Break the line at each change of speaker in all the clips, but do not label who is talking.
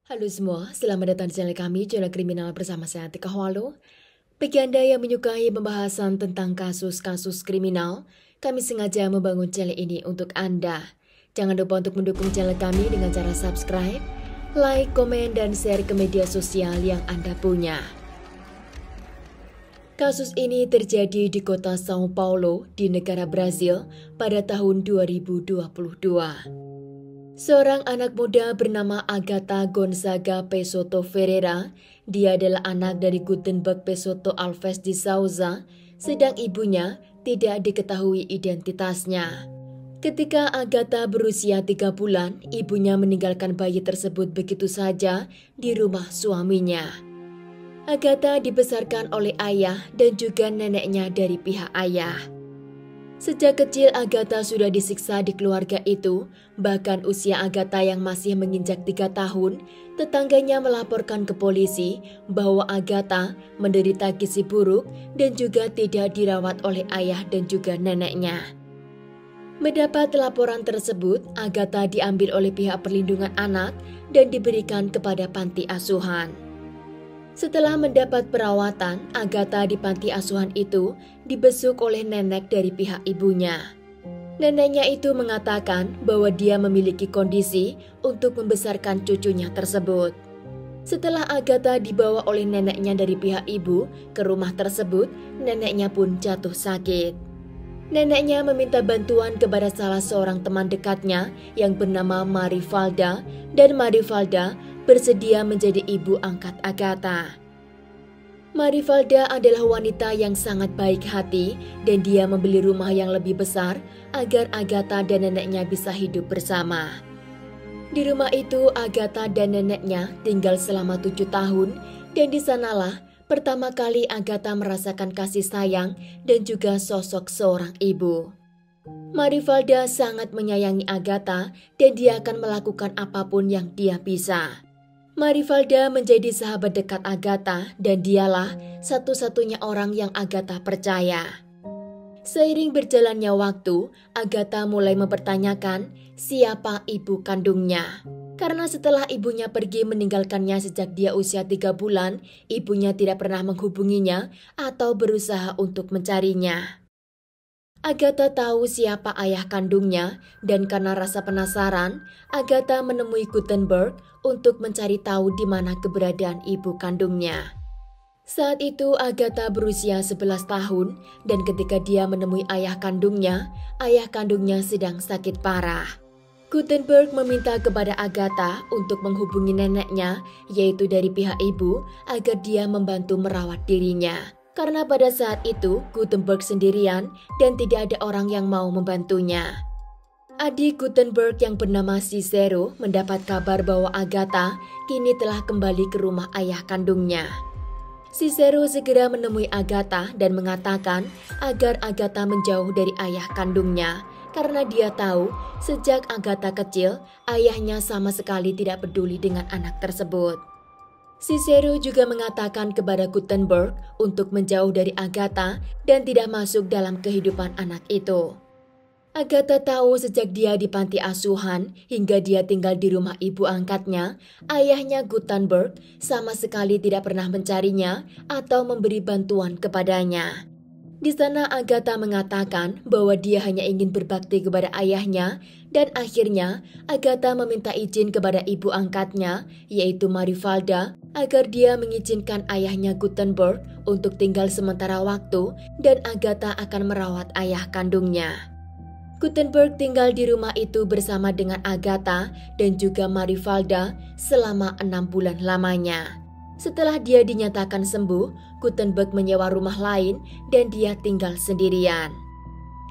Halo semua, selamat datang di channel kami, Channel Kriminal bersama saya Tika Hwalo. Bagi Anda yang menyukai pembahasan tentang kasus-kasus kriminal, kami sengaja membangun channel ini untuk Anda. Jangan lupa untuk mendukung channel kami dengan cara subscribe, like, komen, dan share ke media sosial yang Anda punya. Kasus ini terjadi di kota São Paulo di negara Brazil pada tahun 2022. Seorang anak muda bernama Agatha Gonzaga Peixoto Ferreira, dia adalah anak dari Gutenberg Peixoto Alves de Souza, sedang ibunya tidak diketahui identitasnya. Ketika Agatha berusia 3 bulan, ibunya meninggalkan bayi tersebut begitu saja di rumah suaminya. Agatha dibesarkan oleh ayah dan juga neneknya dari pihak ayah. Sejak kecil Agatha sudah disiksa di keluarga itu, bahkan usia Agatha yang masih menginjak 3 tahun, tetangganya melaporkan ke polisi bahwa Agatha menderita gizi buruk dan juga tidak dirawat oleh ayah dan juga neneknya. Mendapat laporan tersebut, Agatha diambil oleh pihak perlindungan anak dan diberikan kepada panti asuhan. Setelah mendapat perawatan, Agatha di panti asuhan itu dibesuk oleh nenek dari pihak ibunya. Neneknya itu mengatakan bahwa dia memiliki kondisi untuk membesarkan cucunya tersebut. Setelah Agatha dibawa oleh neneknya dari pihak ibu ke rumah tersebut, neneknya pun jatuh sakit. Neneknya meminta bantuan kepada salah seorang teman dekatnya yang bernama Marivalda, dan Marivalda bersedia menjadi ibu angkat Agatha. Marivalda adalah wanita yang sangat baik hati dan dia membeli rumah yang lebih besar agar Agatha dan neneknya bisa hidup bersama. Di rumah itu Agatha dan neneknya tinggal selama 7 tahun dan di sanalah pertama kali Agatha merasakan kasih sayang dan juga sosok seorang ibu. Marivalda sangat menyayangi Agatha dan dia akan melakukan apapun yang dia bisa. Marivalda menjadi sahabat dekat Agatha dan dialah satu-satunya orang yang Agatha percaya. Seiring berjalannya waktu, Agatha mulai mempertanyakan siapa ibu kandungnya. Karena setelah ibunya pergi meninggalkannya sejak dia usia 3 bulan, ibunya tidak pernah menghubunginya atau berusaha untuk mencarinya. Agatha tahu siapa ayah kandungnya dan karena rasa penasaran, Agatha menemui Gutenberg untuk mencari tahu di mana keberadaan ibu kandungnya. Saat itu Agatha berusia 11 tahun dan ketika dia menemui ayah kandungnya sedang sakit parah. Gutenberg meminta kepada Agatha untuk menghubungi neneknya, yaitu dari pihak ibu, agar dia membantu merawat dirinya. Karena pada saat itu Gutenberg sendirian dan tidak ada orang yang mau membantunya. Adik Gutenberg yang bernama Cicero mendapat kabar bahwa Agatha kini telah kembali ke rumah ayah kandungnya. Cicero segera menemui Agatha dan mengatakan agar Agatha menjauh dari ayah kandungnya karena dia tahu sejak Agatha kecil ayahnya sama sekali tidak peduli dengan anak tersebut. Cicero juga mengatakan kepada Gutenberg untuk menjauh dari Agatha dan tidak masuk dalam kehidupan anak itu. Agatha tahu sejak dia di panti asuhan hingga dia tinggal di rumah ibu angkatnya, ayahnya Gutenberg sama sekali tidak pernah mencarinya atau memberi bantuan kepadanya. Di sana Agatha mengatakan bahwa dia hanya ingin berbakti kepada ayahnya dan akhirnya Agatha meminta izin kepada ibu angkatnya yaitu Marivalda agar dia mengizinkan ayahnya Gutenberg untuk tinggal sementara waktu dan Agatha akan merawat ayah kandungnya. Gutenberg tinggal di rumah itu bersama dengan Agatha dan juga Marivalda selama 6 bulan lamanya. Setelah dia dinyatakan sembuh, Gutenberg menyewa rumah lain dan dia tinggal sendirian.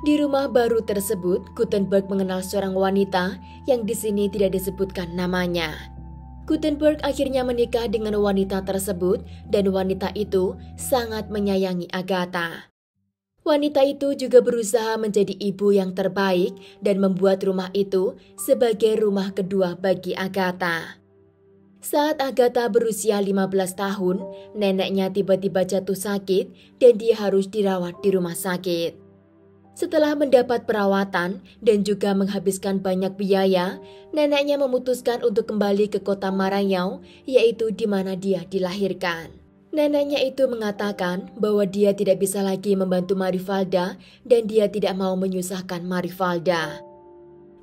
Di rumah baru tersebut, Gutenberg mengenal seorang wanita yang di sini tidak disebutkan namanya. Gutenberg akhirnya menikah dengan wanita tersebut dan wanita itu sangat menyayangi Agatha. Wanita itu juga berusaha menjadi ibu yang terbaik dan membuat rumah itu sebagai rumah kedua bagi Agatha. Saat Agatha berusia 15 tahun, neneknya tiba-tiba jatuh sakit dan dia harus dirawat di rumah sakit. Setelah mendapat perawatan dan juga menghabiskan banyak biaya, neneknya memutuskan untuk kembali ke kota Marayau, yaitu di mana dia dilahirkan. Neneknya itu mengatakan bahwa dia tidak bisa lagi membantu Marifalda dan dia tidak mau menyusahkan Marifalda.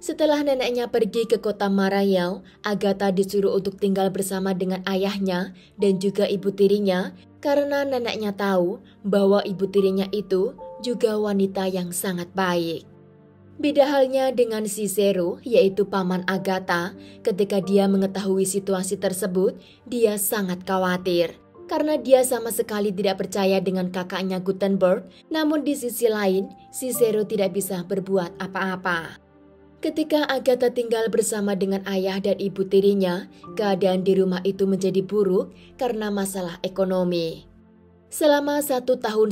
Setelah neneknya pergi ke kota Marayau, Agatha disuruh untuk tinggal bersama dengan ayahnya dan juga ibu tirinya karena neneknya tahu bahwa ibu tirinya itu juga wanita yang sangat baik. Beda halnya dengan Cicero, yaitu paman Agatha, ketika dia mengetahui situasi tersebut, dia sangat khawatir. Karena dia sama sekali tidak percaya dengan kakaknya Gutenberg, namun di sisi lain, Cicero tidak bisa berbuat apa-apa. Ketika Agatha tinggal bersama dengan ayah dan ibu tirinya, keadaan di rumah itu menjadi buruk karena masalah ekonomi. Selama 1,5 tahun,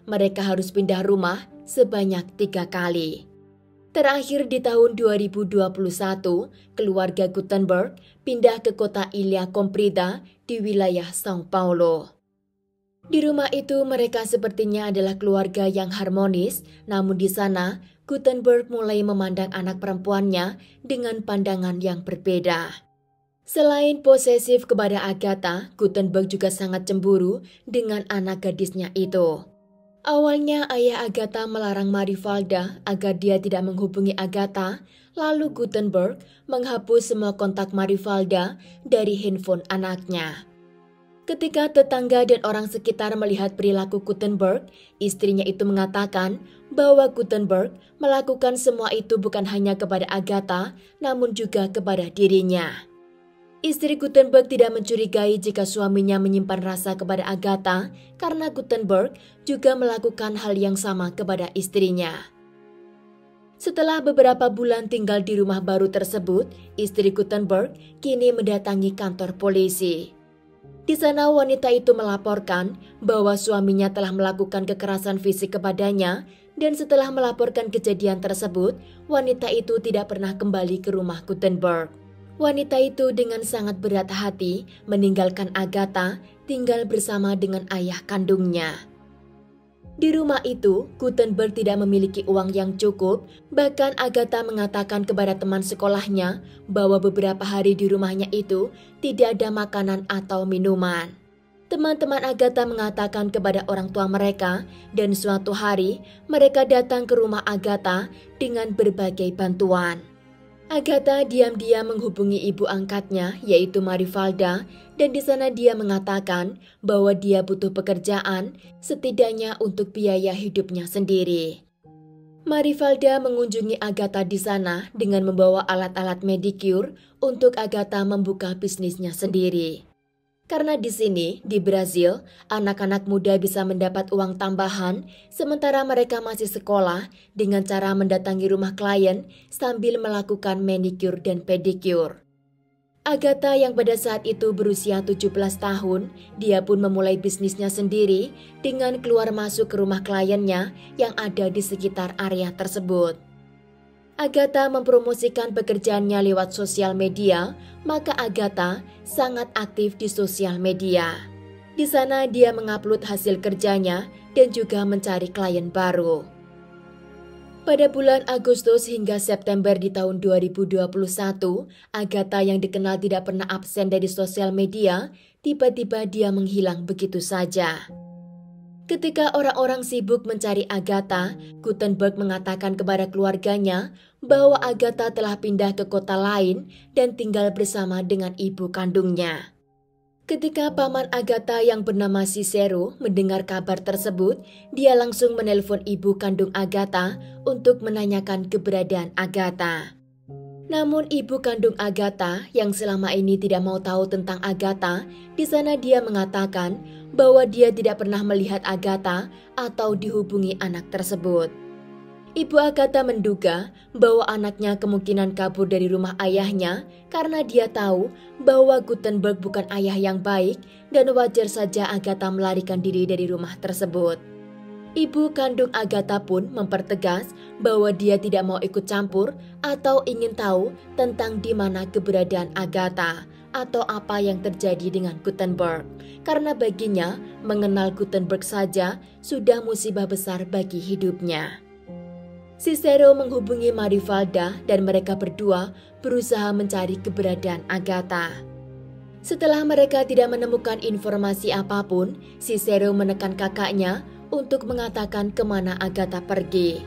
mereka harus pindah rumah sebanyak 3 kali. Terakhir di tahun 2021, keluarga Gutenberg pindah ke kota Ilha Comprida di wilayah São Paulo. Di rumah itu mereka sepertinya adalah keluarga yang harmonis, namun di sana Gutenberg mulai memandang anak perempuannya dengan pandangan yang berbeda. Selain posesif kepada Agatha, Gutenberg juga sangat cemburu dengan anak gadisnya itu. Awalnya ayah Agatha melarang Marifalda agar dia tidak menghubungi Agatha, lalu Gutenberg menghapus semua kontak Marifalda dari handphone anaknya. Ketika tetangga dan orang sekitar melihat perilaku Gutenberg, istrinya itu mengatakan bahwa Gutenberg melakukan semua itu bukan hanya kepada Agatha, namun juga kepada dirinya. Istri Gutenberg tidak mencurigai jika suaminya menyimpan rasa kepada Agatha karena Gutenberg juga melakukan hal yang sama kepada istrinya. Setelah beberapa bulan tinggal di rumah baru tersebut, istri Gutenberg kini mendatangi kantor polisi. Di sana wanita itu melaporkan bahwa suaminya telah melakukan kekerasan fisik kepadanya dan setelah melaporkan kejadian tersebut, wanita itu tidak pernah kembali ke rumah Gutenberg. Wanita itu dengan sangat berat hati meninggalkan Agatha tinggal bersama dengan ayah kandungnya. Di rumah itu, Gutenberg tidak memiliki uang yang cukup, bahkan Agatha mengatakan kepada teman sekolahnya bahwa beberapa hari di rumahnya itu tidak ada makanan atau minuman. Teman-teman Agatha mengatakan kepada orang tua mereka dan suatu hari mereka datang ke rumah Agatha dengan berbagai bantuan. Agatha diam-diam menghubungi ibu angkatnya yaitu Marifalda dan di sana dia mengatakan bahwa dia butuh pekerjaan setidaknya untuk biaya hidupnya sendiri. Marifalda mengunjungi Agatha di sana dengan membawa alat-alat medicure untuk Agatha membuka bisnisnya sendiri. Karena di sini, di Brazil, anak-anak muda bisa mendapat uang tambahan sementara mereka masih sekolah dengan cara mendatangi rumah klien sambil melakukan manicure dan pedicure. Agatha yang pada saat itu berusia 17 tahun, dia pun memulai bisnisnya sendiri dengan keluar masuk ke rumah kliennya yang ada di sekitar area tersebut. Agatha mempromosikan pekerjaannya lewat sosial media, maka Agatha sangat aktif di sosial media. Di sana dia mengupload hasil kerjanya dan juga mencari klien baru. Pada bulan Agustus hingga September di tahun 2021, Agatha yang dikenal tidak pernah absen dari sosial media, tiba-tiba dia menghilang begitu saja. Ketika orang-orang sibuk mencari Agatha, Gutenberg mengatakan kepada keluarganya bahwa Agatha telah pindah ke kota lain dan tinggal bersama dengan ibu kandungnya. Ketika paman Agatha yang bernama Cicero mendengar kabar tersebut, dia langsung menelpon ibu kandung Agatha untuk menanyakan keberadaan Agatha. Namun ibu kandung Agatha yang selama ini tidak mau tahu tentang Agatha, di sana dia mengatakan bahwa dia tidak pernah melihat Agatha atau dihubungi anak tersebut. Ibu Agatha menduga bahwa anaknya kemungkinan kabur dari rumah ayahnya karena dia tahu bahwa Gutenberg bukan ayah yang baik dan wajar saja Agatha melarikan diri dari rumah tersebut. Ibu kandung Agatha pun mempertegas bahwa dia tidak mau ikut campur atau ingin tahu tentang di mana keberadaan Agatha atau apa yang terjadi dengan Gutenberg. Karena baginya mengenal Gutenberg saja sudah musibah besar bagi hidupnya. Cicero menghubungi Marivalda dan mereka berdua berusaha mencari keberadaan Agatha. Setelah mereka tidak menemukan informasi apapun, Cicero menekan kakaknya untuk mengatakan kemana Agatha pergi.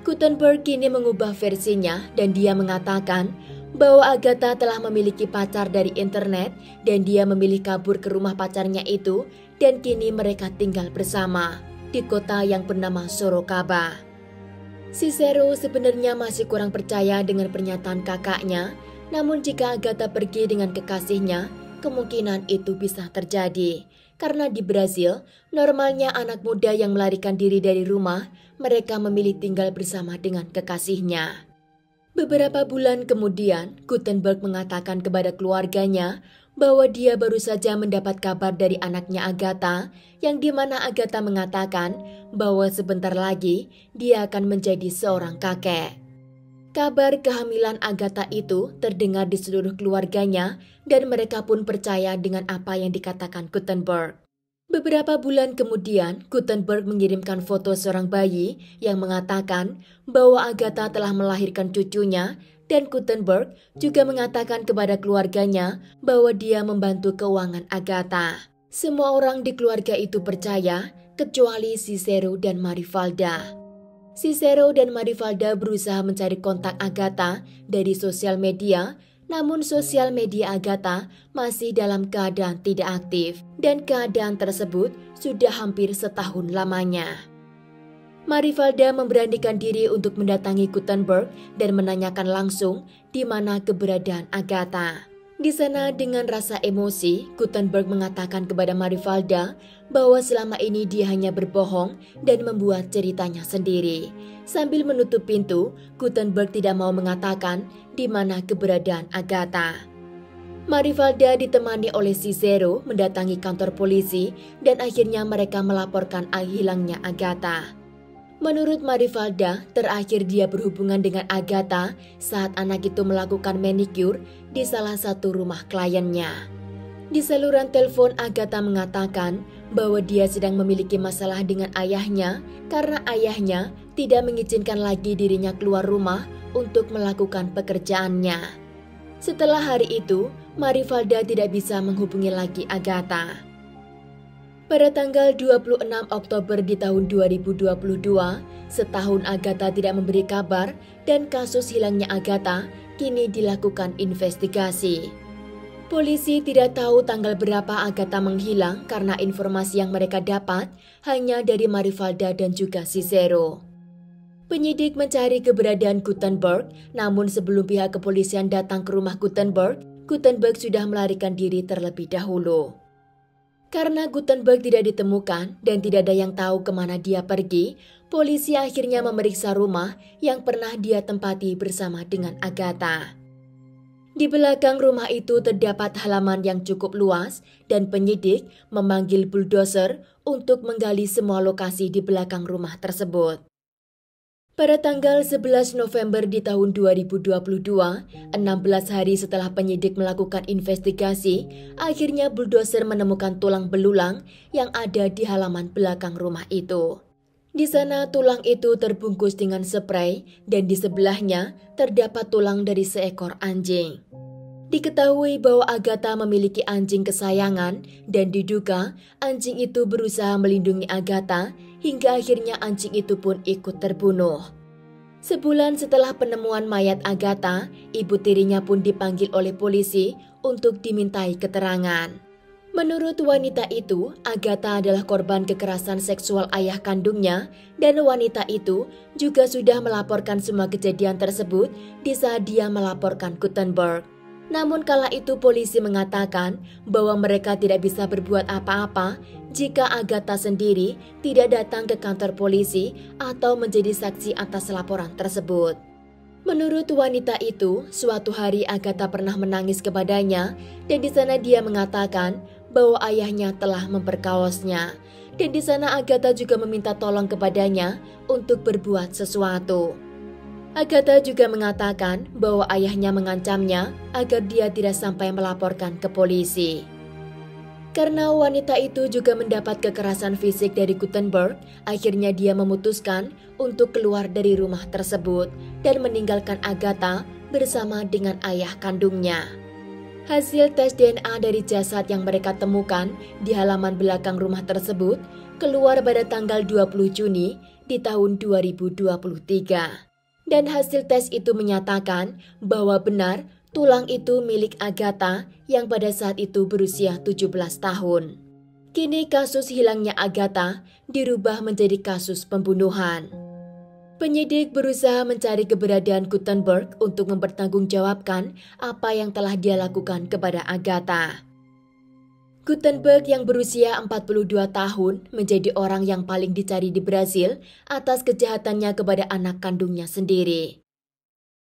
Gutenberg kini mengubah versinya dan dia mengatakan bahwa Agatha telah memiliki pacar dari internet dan dia memilih kabur ke rumah pacarnya itu dan kini mereka tinggal bersama di kota yang bernama Sorocaba. Cicero sebenarnya masih kurang percaya dengan pernyataan kakaknya, namun jika Agatha pergi dengan kekasihnya, kemungkinan itu bisa terjadi. Karena di Brasil, normalnya anak muda yang melarikan diri dari rumah, mereka memilih tinggal bersama dengan kekasihnya. Beberapa bulan kemudian, Gutenberg mengatakan kepada keluarganya bahwa dia baru saja mendapat kabar dari anaknya Agatha, yang dimana Agatha mengatakan bahwa sebentar lagi dia akan menjadi seorang kakek. Kabar kehamilan Agatha itu terdengar di seluruh keluarganya dan mereka pun percaya dengan apa yang dikatakan Gutenberg. Beberapa bulan kemudian, Gutenberg mengirimkan foto seorang bayi yang mengatakan bahwa Agatha telah melahirkan cucunya dan Gutenberg juga mengatakan kepada keluarganya bahwa dia membantu keuangan Agatha. Semua orang di keluarga itu percaya, kecuali Cicero dan Marivalda. Cicero dan Marivalda berusaha mencari kontak Agatha dari sosial media, namun sosial media Agatha masih dalam keadaan tidak aktif dan keadaan tersebut sudah hampir setahun lamanya. Marivalda memberanikan diri untuk mendatangi Gutenberg dan menanyakan langsung di mana keberadaan Agatha. Di sana dengan rasa emosi, Gutenberg mengatakan kepada Marivalda bahwa selama ini dia hanya berbohong dan membuat ceritanya sendiri. Sambil menutup pintu, Gutenberg tidak mau mengatakan di mana keberadaan Agatha. Marivalda ditemani oleh Cicero mendatangi kantor polisi dan akhirnya mereka melaporkan hilangnya Agatha. Menurut Marivalda, terakhir dia berhubungan dengan Agatha saat anak itu melakukan manicure di salah satu rumah kliennya. Di saluran telepon, Agatha mengatakan bahwa dia sedang memiliki masalah dengan ayahnya karena ayahnya tidak mengizinkan lagi dirinya keluar rumah untuk melakukan pekerjaannya. Setelah hari itu, Marivalda tidak bisa menghubungi lagi Agatha. Pada tanggal 26 Oktober di tahun 2022, setahun Agatha tidak memberi kabar dan kasus hilangnya Agatha kini dilakukan investigasi. Polisi tidak tahu tanggal berapa Agatha menghilang karena informasi yang mereka dapat hanya dari Marivalda dan juga Cicero. Penyidik mencari keberadaan Gutenberg, namun sebelum pihak kepolisian datang ke rumah Gutenberg, Gutenberg sudah melarikan diri terlebih dahulu. Karena Gutenberg tidak ditemukan dan tidak ada yang tahu kemana dia pergi, polisi akhirnya memeriksa rumah yang pernah dia tempati bersama dengan Agatha. Di belakang rumah itu terdapat halaman yang cukup luas dan penyidik memanggil bulldozer untuk menggali semua lokasi di belakang rumah tersebut. Pada tanggal 11 November di tahun 2022, 16 hari setelah penyidik melakukan investigasi, akhirnya bulldozer menemukan tulang belulang yang ada di halaman belakang rumah itu. Di sana tulang itu terbungkus dengan spray dan di sebelahnya terdapat tulang dari seekor anjing. Diketahui bahwa Agatha memiliki anjing kesayangan dan diduga anjing itu berusaha melindungi Agatha hingga akhirnya anjing itu pun ikut terbunuh. Sebulan setelah penemuan mayat Agatha, ibu tirinya pun dipanggil oleh polisi untuk dimintai keterangan. Menurut wanita itu, Agatha adalah korban kekerasan seksual ayah kandungnya dan wanita itu juga sudah melaporkan semua kejadian tersebut di saat dia melaporkan Gutenberg. Namun kala itu polisi mengatakan bahwa mereka tidak bisa berbuat apa-apa jika Agatha sendiri tidak datang ke kantor polisi atau menjadi saksi atas laporan tersebut. Menurut wanita itu, suatu hari Agatha pernah menangis kepadanya dan di sana dia mengatakan bahwa ayahnya telah memperkawasnya. Dan di sana Agatha juga meminta tolong kepadanya untuk berbuat sesuatu. Agatha juga mengatakan bahwa ayahnya mengancamnya agar dia tidak sampai melaporkan ke polisi. Karena wanita itu juga mendapat kekerasan fisik dari Guttenberg, akhirnya dia memutuskan untuk keluar dari rumah tersebut dan meninggalkan Agatha bersama dengan ayah kandungnya. Hasil tes DNA dari jasad yang mereka temukan di halaman belakang rumah tersebut keluar pada tanggal 20 Juni di tahun 2023. Dan hasil tes itu menyatakan bahwa benar tulang itu milik Agatha yang pada saat itu berusia 17 tahun. Kini kasus hilangnya Agatha dirubah menjadi kasus pembunuhan. Penyidik berusaha mencari keberadaan Guttenberg untuk mempertanggungjawabkan apa yang telah dia lakukan kepada Agatha. Guttenberg yang berusia 42 tahun menjadi orang yang paling dicari di Brasil atas kejahatannya kepada anak kandungnya sendiri.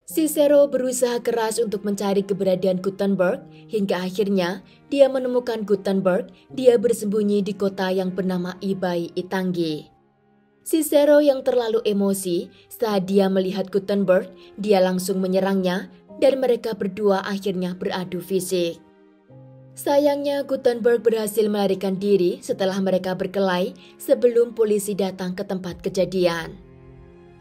Cicero berusaha keras untuk mencari keberadaan Guttenberg hingga akhirnya dia menemukan Guttenberg. Dia bersembunyi di kota yang bernama Ibai Itangi. Cicero yang terlalu emosi saat dia melihat Guttenberg, dia langsung menyerangnya dan mereka berdua akhirnya beradu fisik. Sayangnya Guttenberg berhasil melarikan diri setelah mereka berkelahi sebelum polisi datang ke tempat kejadian.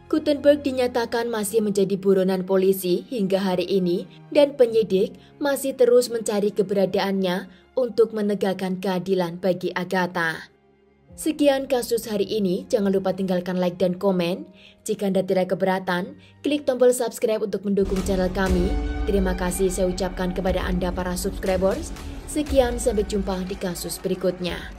Guttenberg dinyatakan masih menjadi buronan polisi hingga hari ini dan penyidik masih terus mencari keberadaannya untuk menegakkan keadilan bagi Agatha. Sekian kasus hari ini, jangan lupa tinggalkan like dan komen. Jika Anda tidak keberatan, klik tombol subscribe untuk mendukung channel kami. Terima kasih saya ucapkan kepada Anda para subscribers. Sekian, sampai jumpa di kasus berikutnya.